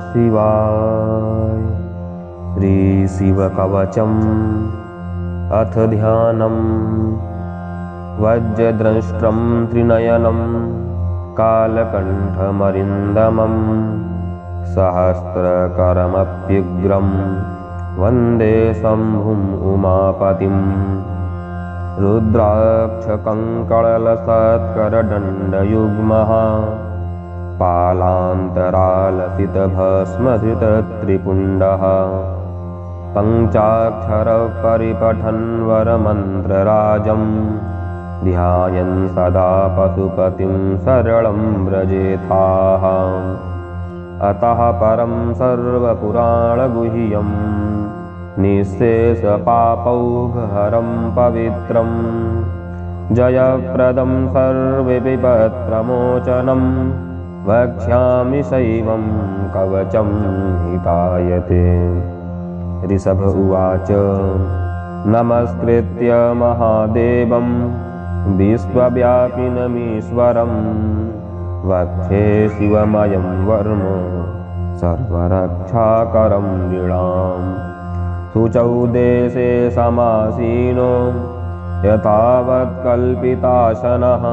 शिवाय। श्री शिवकवचम् अथ ध्यानम्। वज्रद्रष्ट्रं त्रिनयनं कालकण्ठमरिन्दमं सहस्रकरमप्युग्रं वन्दे शम्भुम् उमापतिम्। रुद्राक्षकङ्कणलसत्करदण्डयुग्मः पालान्तरालसितभस्मधृतत्रिपुण्डः पञ्चाक्षरपरिपठन् वरमन्त्रराजं ध्यायन् सदा पशुपतिं सरलं व्रजेथाः। अतः परं सर्वपुराणगुह्यं निःशेषपापौघहरं पवित्रं जयप्रदं सर्वविपत्प्रमोचनं वक्ष्यामि शैवं कवचं हितायते। ऋषभ उवाच नमस्कृत्य महादेवं विश्वव्यापिनमीश्वरं वक्षे शिवमयं वर्म सर्वरक्षाकरं नृणाम्। शुचौ देशे समासीनो यथावत्कल्पिताशनः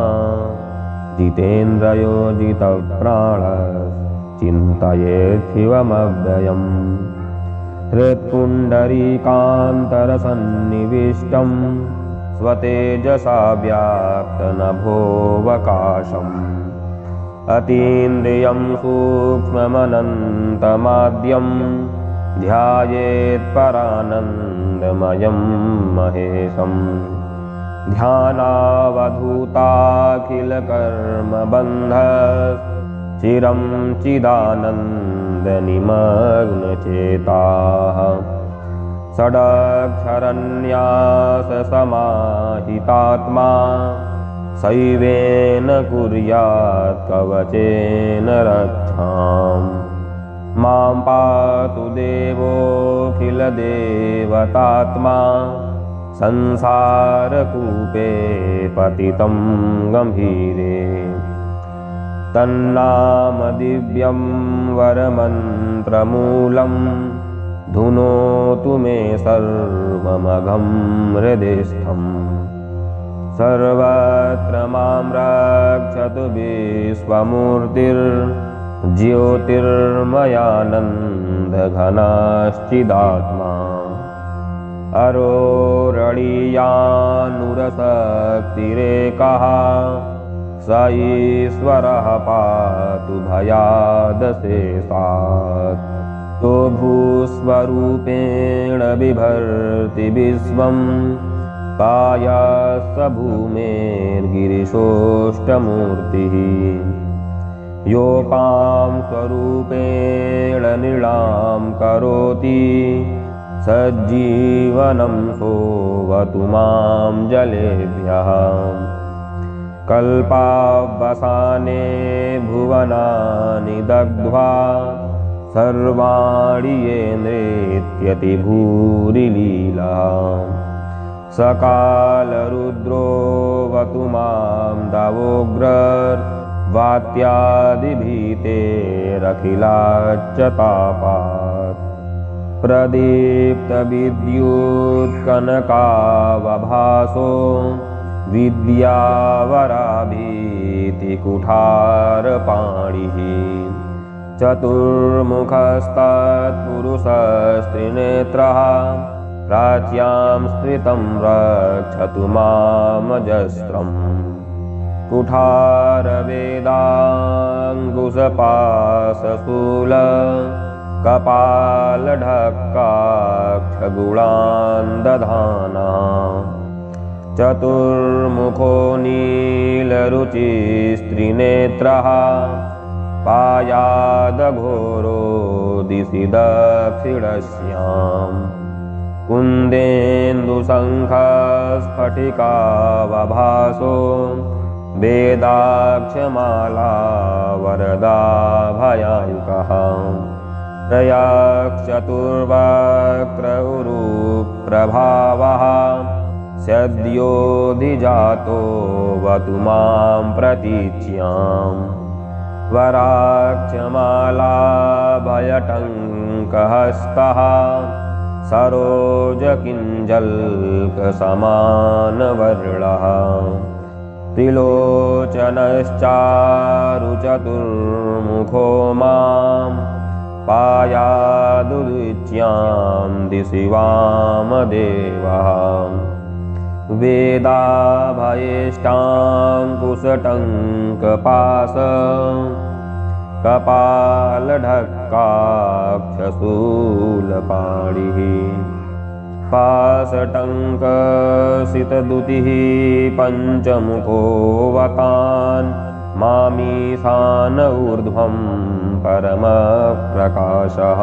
जितेन्द्रियो जितप्राणश्चिन्तयेत् शिवमव्ययम्। हृत्पुण्डरीकान्तरसन्निविष्टं स्वतेजसा व्याप्तनभोऽवकाशम्। अतीन्द्रियं सूक्ष्ममनन्तमाद्यं ध्यायेत् परानन्दमयं महेशम्। ध्यानावधूताखिलकर्मबन्धः चिरं चिदानन्दनिमग्नचेताः। षडक्षरन्याससमाहितात्मा शैवेन कुर्यात् कवचेन रक्षाम्। मां पातु देवोऽखिलदेवतात्मा संसारकूपे पतितं गम्भीरे। तन्नाम दिव्यं वरमन्त्रमूलं धुनोतु मे सर्वमघं हृदिस्थम्। सर्वत्र मां रक्षतु विश्वमूर्तिर्ज्योतिर्मयानन्दघनश्चिदात्मा। अरोरणीयानुरशक्तिरेकः स ईश्वरः पातु भयादशेषात्। तो भूस्वरूपेण बिभर्ति विश्वं पायास भूमेर्गिरिशोष्टमूर्तिः। योपां स्वरूपेण नृणां करोति सज्जीवनं सोऽवतु मां जलेभ्यः। कल्पावसाने भुवनानि दग्ध्वा सर्वाणि ये नृत्यति भूरिलीला। सकालरुद्रोऽवतु मां दावोग्रर्वात्यादिभीतेरखिलाच्च तापात्। प्रदीप्तविद्युत्कनकावभासो विद्यावराभीतिकुठारपाणिः। चतुर्मुखस्तत्पुरुषस्त्रिनेत्रः प्राच्यां स्थितं रक्षतु मामजस्रम्। कुठारवेदाङ्कुशपाशशूल कपालढक्काक्षगुणान् दधाना। चतुर्मुखो नीलरुचिस्त्रिनेत्रः पायादघोरो दिशि दक्षिणस्याम्। कुन्देन्दुशङ्खस्फटिकावभासो वेदाक्षमाला वरदा भयाङ्कः। त्रयश्चतुर्वक्त्र उरुप्रभावः सद्योऽधिजातो वतु मां प्रतीच्याम्। वराक्षमालाभयटङ्कहस्तः सरोजकिञ्जल्कसमानवर्णः त्रिलोचनश्चारुचतुर्मुखो मां पायादुदिच्यां दिशि वामदेवः वेदाभयेष्टाङ्कुशटङ्कपाश कपालढक्काक्षशूलपाणिः पाशटङ्कसितदुतिः पञ्चमुखो वतान् मामीशान ऊर्ध्वं परमप्रकाशः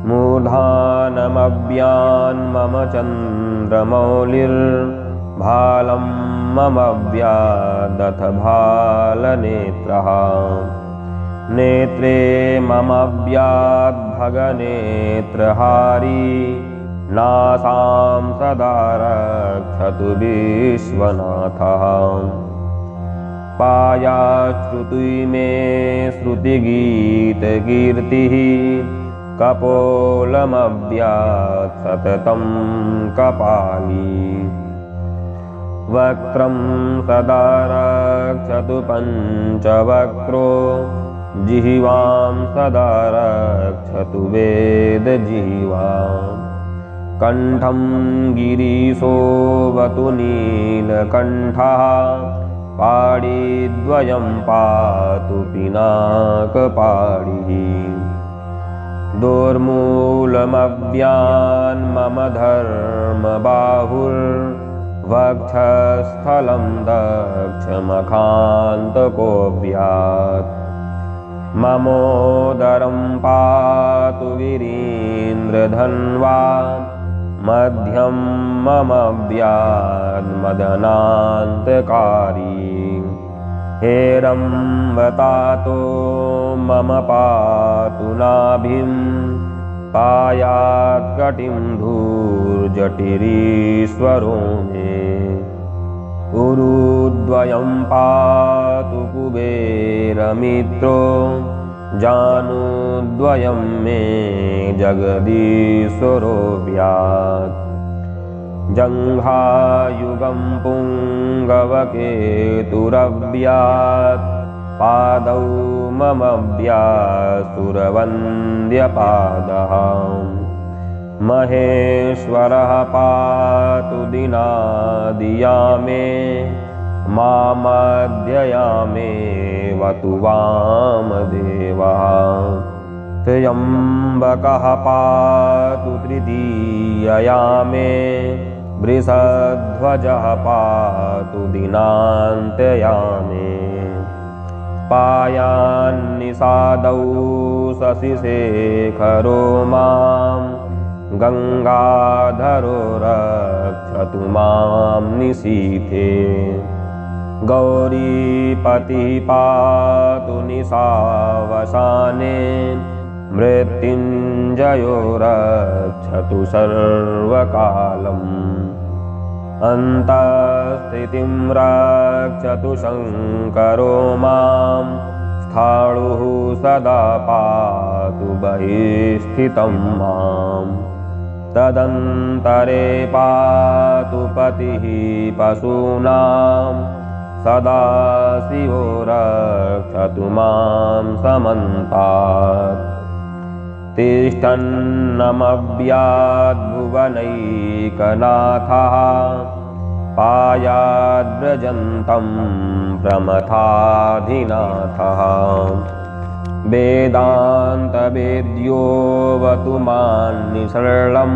मूर्धानमव्यान्मम चन्द्रमौलिर्भालं मम व्यादथ भालनेत्रः नेत्रे मम व्याद्भगनेत्रहारी नासां सदा रक्षतु विश्वनाथः पायाश्रुति मे श्रुतिगीतकीर्तिः कपोलमव्यात् सततं कपाली वक्त्रं सदा रक्षतु पञ्चवक्त्रो जिह्वां सदा रक्षतु वेदजिह्वाम् कण्ठं गिरीशोऽवतु नीलकण्ठः पाणिद्वयं पातु पिनाकपाणिः दोर्मूलमव्यान्मम धर्मबाहुर्वक्षस्थलं दक्षमखान्तकोऽव्यात् ममोदरं पातु वीरीन्द्रधन्वा मध्यं मम व्याद्मदनान्तकारी हेरम्बतातो मम पातु नाभिं पायात्कटिं धूर्जटिरीश्वरो मे उरुद्वयं पातु कुबेरमित्रो जानुद्वयं मे जगदीश्वरो व्यात् जङ्घायुगं पुङ्गवकेतुरव्यात् पादौ मम व्यासुरवन्द्यपादः महेश्वरः पातु दिनादियामे मामध्ययामेवतु वामदेवः त्र्यम्बकः पातु तृतीययामे वृषध्वजः पातु दिनान्त्ययामे पायान्निषादौ शशिशेखरो मां गङ्गाधरो रक्षतु मां निशीथे गौरीपतिः पातु निशावसाने मृत्युञ्जयो रक्षतु सर्वकालम् अन्तःस्थितिं रक्षतु शङ्करो मां स्थाणुः सदा पातु बहिस्थितं माम् तदन्तरे पातु पतिः पशूनां सदा शिवो रक्षतु मां समन्तात् तिष्ठन्नमव्याद्भुवनैकनाथः पायाद्व्रजन्तं प्रमथाधिनाथः वेदान्तवेद्योऽवतु मान्निसरलं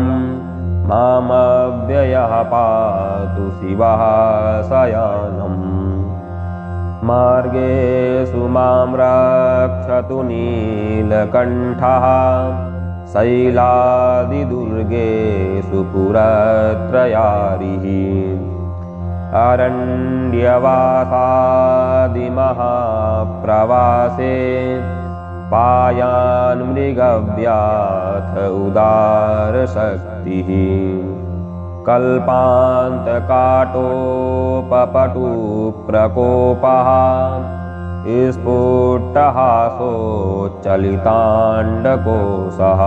मामव्ययः पातु शिवः शयानम् मार्गेषु मां रक्षतु नीलकण्ठः शैलादिदुर्गेषु पुरत्रयारिः अरण्यवासादिमहाप्रवासे पायान् मृगव्याथ उदारशक्तिः कल्पान्तकाटोपपटुप्रकोपः स्फुटहासोच्चलिताण्डकोशः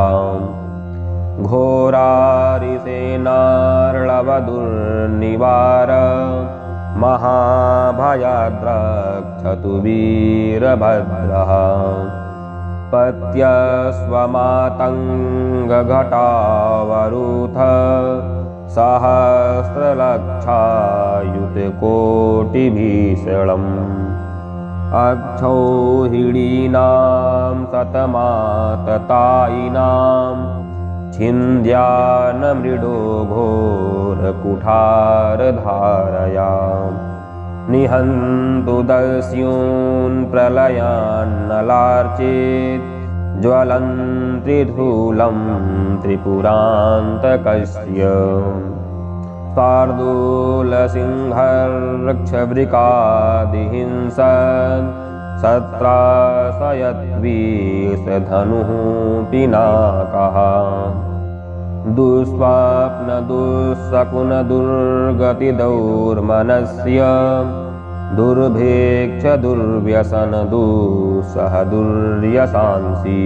घोरारिसेनार्णवदुर्निवार महाभयाद्रक्षतु वीरभद्रः पत्यस्वमातङ्गघटावरुथ सहस्रलक्षायुतकोटिभीषणम् अक्षौहिणीनां शतमाततायिनां छिन्द्यान्मृडो घोरकुठारधारया निहन्तु दस्यून् प्रलयान्नलार्चेत् ज्वलन्त्रिधूलं त्रिपुरान्तकस्य शार्दूलसिंहर्क्षवृकादिहिंसन् सत्रासयद्विषधनुः पिनाकः दुःस्वप्नदुःशकुनदुर्गतिदौर्मनस्य दुर्भिक्ष दुर्व्यसन दुःसह दुर्यसांसि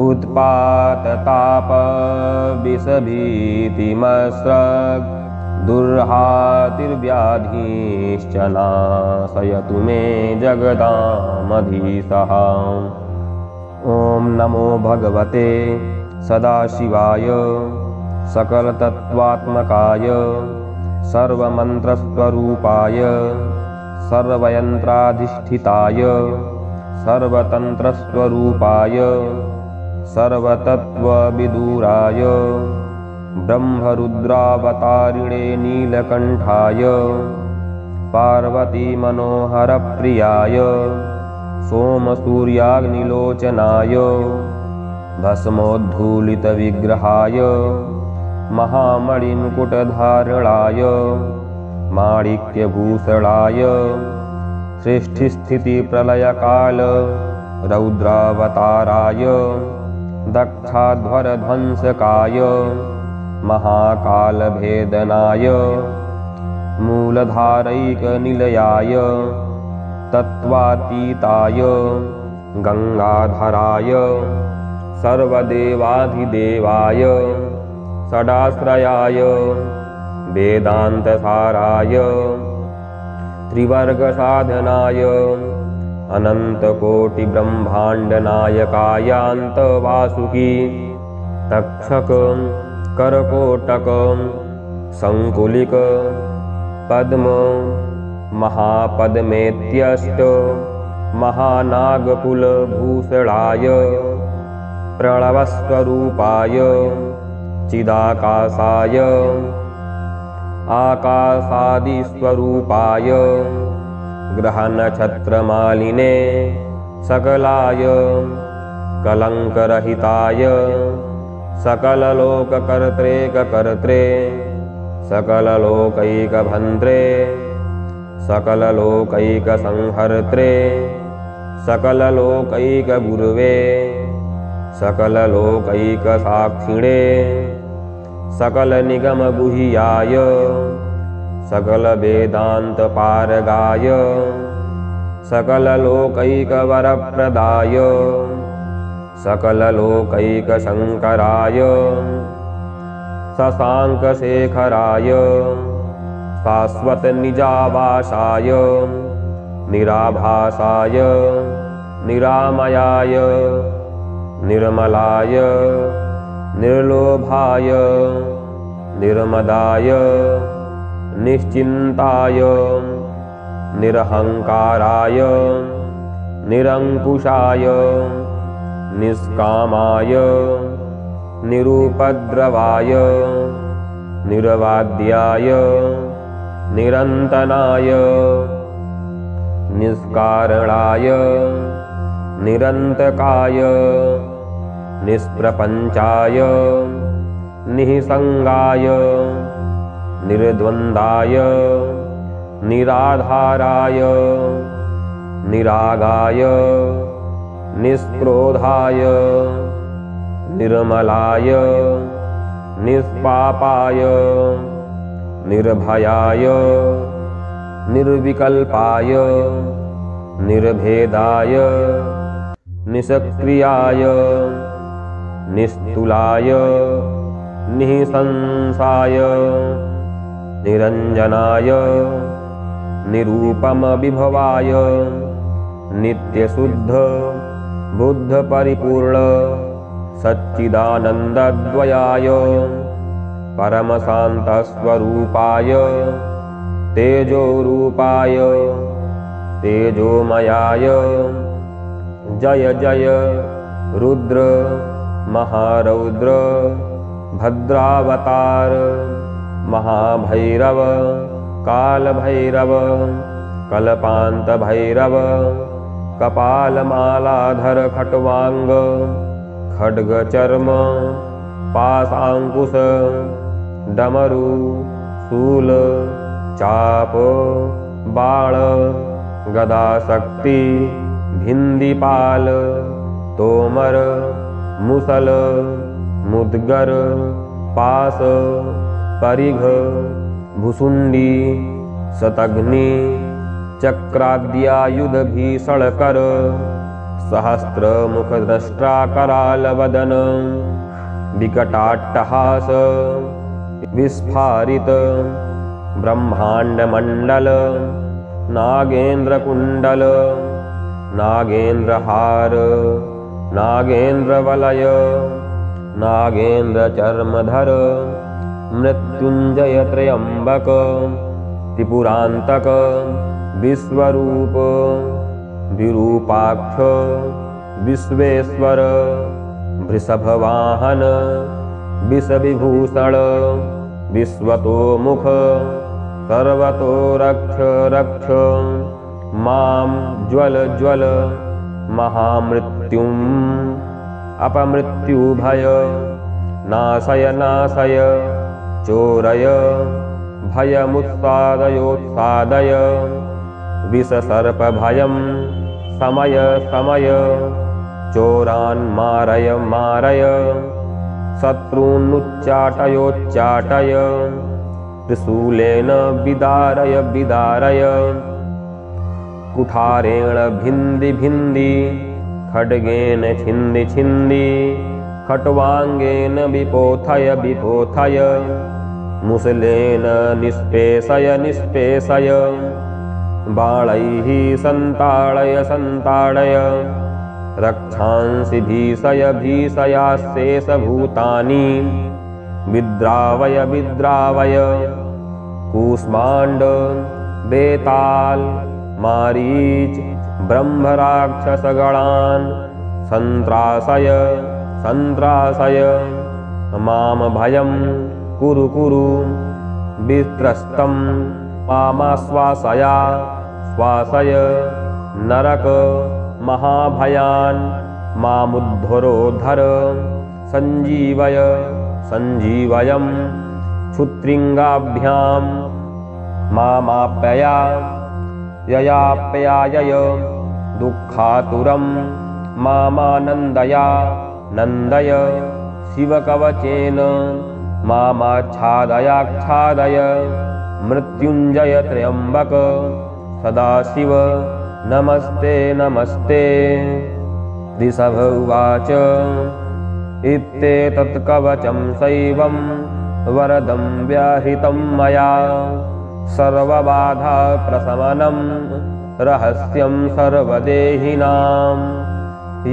उत्पातताप विषभीतिमस्रग् दुर्हातिर्व्याधिश्च नाशयतु मे जगदामधीशः। ॐ नमो भगवते सदाशिवाय सकलतत्त्वात्मकाय सर्वमन्त्रस्वरूपाय सर्वयन्त्राधिष्ठिताय सर्वतन्त्रस्वरूपाय सर्वतत्त्वविदुराय ब्रह्मरुद्रावतारिणे नीलकण्ठाय पार्वतीमनोहरप्रियाय सोमसूर्याग्निलोचनाय भस्मोद्धूलितविग्रहाय महामणिमुकुटधारणाय माणिक्यभूषणाय सृष्टिस्थितिप्रलयकाल रौद्रावताराय दक्षाध्वरध्वंसकाय महाकालभेदनाय मूलधारैकनिलयाय तत्त्वातीताय गंगाधराय सर्वदेवाधिदेवाय षडाश्रयाय वेदान्तसाराय त्रिवर्गसाधनाय अनन्तकोटिब्रह्माण्डनायकायान्तवासुकी तक्षक करकोटक संकुलिक पद्म महापद्मेत्यष्ट महानागकुलभूषणाय प्रणवस्वरूपाय चिदाकाशाय आकाशादिस्वरूपाय ग्रहनक्षत्रमालिने सकलाय कलंकरहिताय सकललोककर्त्रे सकललोकैकभन्त्रे सकललोकैकसंहर्त्रे सकललोकैकगुरुवे सकललोकैकसाक्षिणे सकलनिगमगुह्याय सकलवेदान्तपारगाय सकललोकैकवरप्रदाय सकललोकैकशङ्कराय शशाङ्कशेखराय शाश्वतनिजावासाय निराभासाय निरामयाय निर्मलाय निर्लोभाय निर्मदाय निश्चिन्ताय निरहंकाराय निरंकुशाय निष्कामाय निरुपद्रवाय निरवाद्याय निरन्तनाय निष्कारणाय निरन्तकाय निष्प्रपञ्चाय निःसंगाय निर्द्वन्द्वाय निराधाराय निरागाय निष्क्रोधाय निर्मलाय निष्पापाय निर्भयाय निर्विकल्पाय निर्भेदाय निष्क्रियाय निस्तुलाय निःशंसाय निरंजनाय निरूपम विभवाय नित्यशुद्ध बुद्ध परिपूर्ण सच्चिदानंदद्वयाय परमशान्तस्वरूपाय तेजोरूपाय तेजोमयाय जय जय रुद्र महारौद्र भद्रावतार महाभैरव कालभैरव कल्पांत भैरव कपालमालाधर खट्वांग खड्ग चर्म पाशांकुश डमरू शूल चाप बाण गदाशक्ति भिंदीपाल तोमर मुसल मुद्गर पास परिघ भुसुंडी शतघ्नि चक्राद्यायुध भीषणकर सहस्र मुखद्रष्टा कराल वदन विकटाट्टहास विस्फारित ब्रह्मांड मंडल नागेंद्र कुंडल नागेंद्र हार नागेंद्र वलय नागेंद्र चर्मधर मृत्युंजय त्र्यंबक त्रिपुरांतक विश्वरूप विरूपाक्ष विश्वेश्वर वृषभवाहन विषविभूषण विश्वतोमुख सर्वतो रक्ष रक्ष मां ज्वल ज्वल महामृत्युम अपमृत्युभय नाशय नाशय चोरय भयमुत्सादयोत्सादय विषसर्पभयं समय समय चोरान् मारय मारय शत्रून्नुच्चाटयोच्चाटय त्रिशूलेन विदारय विदारय कुठारेण भिन्दी भिन्दी खड्गेन छिन्दी छिन्दी खट्वांगेन विपोथय विपोथय मुसलेन निष्पेषय निष्पेषय बाणैः सन्ताडय सन्ताडय रक्षांसि भीषय भीषयाशेषभूतानि विद्रावय विद्रावय कूष्माण्ड बेताल मारीच ब्रह्मराक्षसगणान् सन्त्रासय सन्त्रासय माम भयं कुरु कुरु वित्रस्तं मामाश्वासया श्वासय नरक महाभयान् मामुद्धरोद्धर संजीवय संजीवयं क्षुत्रिंगाभ्यां मामाप्यया ययाप्यायय दुःखातुरं मामानन्दया नन्दय शिवकवचेन मामाच्छादयाच्छादय मृत्युंजय त्र्यंबक सदाशिव नमस्ते नमस्ते। ऋषभ उवाच इत्येतत्कवचं शैवं वरदं व्याहृतं मया सर्वबाधाप्रशमनं रहस्यं सर्वदेहिनां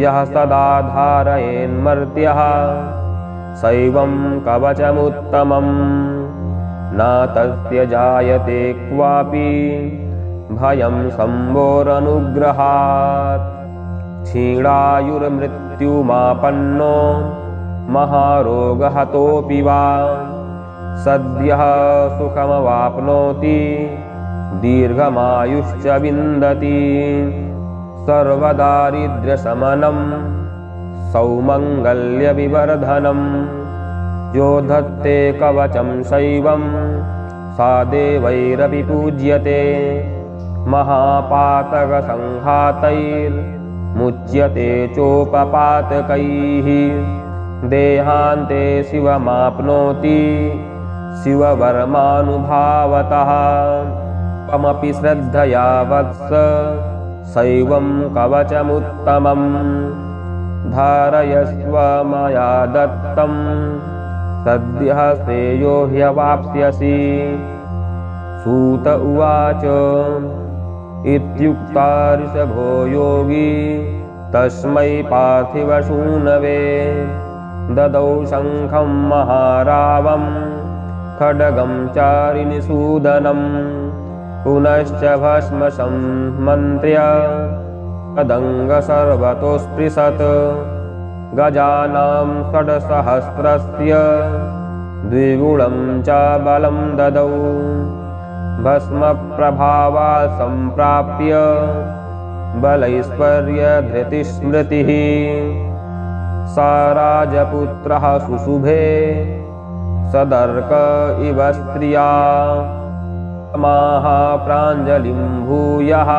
यः सदा धारयेन्मर्त्यः शैवं कवचमुत्तमं न तस्य जायते क्वापि भयं शम्भोरनुग्रहात् क्षीणायुर्मृत्युमापन्नो महारोगहतोऽपि वा सद्यः सुखमवाप्नोति दीर्घमायुश्च विन्दति सर्वदारिद्र्यशमनं सौमङ्गल्यविवर्धनं यो धत्ते कवचं शैवं सा देवैरपि पूज्यते महापातकसंघातैर्मुच्यते चोपपातकैः देहान्ते शिवमाप्नोति शिववर्मानुभावतः त्वमपि श्रद्धया वत्स सैवं कवचमुत्तमं धारयस्व मया दत्तं सद्यः श्रेयो ह्यवाप्स्यसि। सूत उवाच इत्युक्ता ऋषभो योगी तस्मै पार्थिवशूनवे ददौ शङ्खं महारावं खड्गं चारिनिसूदनं पुनश्च भस्म सम्मन्त्र्य तदङ्ग सर्वतोऽस्पृशत् गजानां षड्सहस्रस्य द्विगुणं च बलं ददौ भस्मप्रभावा सम्प्राप्य बलैश्वर्यधृतिस्मृतिः सा राजपुत्रः सुशुभे सदर्क इव स्त्रिया प्राञ्जलिं भूयः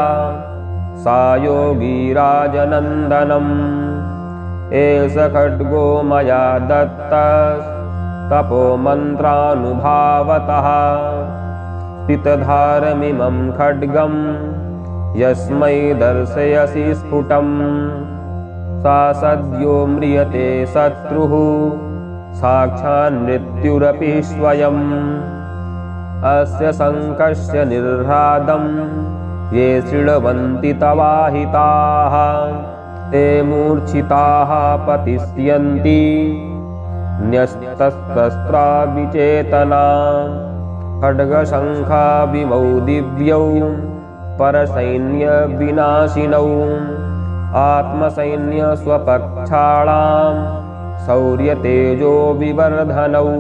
सा योगी राजनन्दनम् एष खड्गो मया दत्तस्तपो मन्त्रानुभावतः स्थितधारमिमं खड्गं यस्मै दर्शयसि स्फुटम् सा सद्यो म्रियते शत्रुः साक्षान्मृत्युरपि स्वयम् अस्य शङ्खस्य निर्ह्रादं ये शृण्वन्ति तवाहिताः ते मूर्छिताः पतिष्यन्ति न्यस्तस्त्रा विचेतना खड्गशङ्खाभिमौ दिव्यौ परसैन्यविनाशिनौ आत्मसैन्यस्वपक्षाणां शौर्यतेजो विवर्धनौ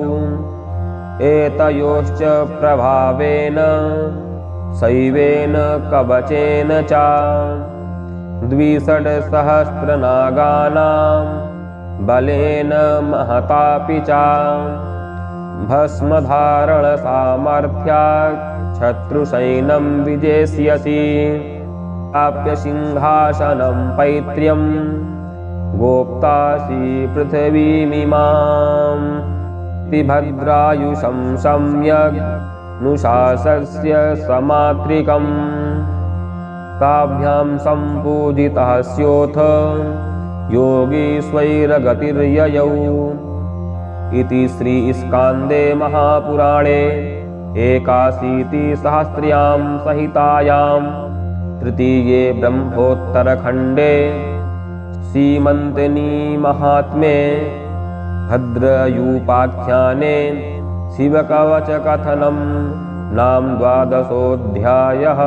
एतयोश्च प्रभावेन शैवेन कवचेन च द्विषड्सहस्रनागानां बलेन महतापि च भस्मधारणसामर्थ्यात् शत्रुसैनं विजेष्यसि प्राप्य सिंहासनं पैत्र्यं गोप्तासि पृथिवीमिमाम् भद्रायुषं सम्यग् नुशासस्य समात्रिकम् ताभ्यां सम्पूजितः स्योऽथ योगी स्वैरगतिर्ययौ। इति श्रीस्कान्दे महापुराणे 81 संहितायां तृतीये ब्रह्मोत्तरखण्डे सीमन्तनी महात्म्ये भद्रयूपाख्याने शिवकवचकथनं नाम 12 अध्यायः।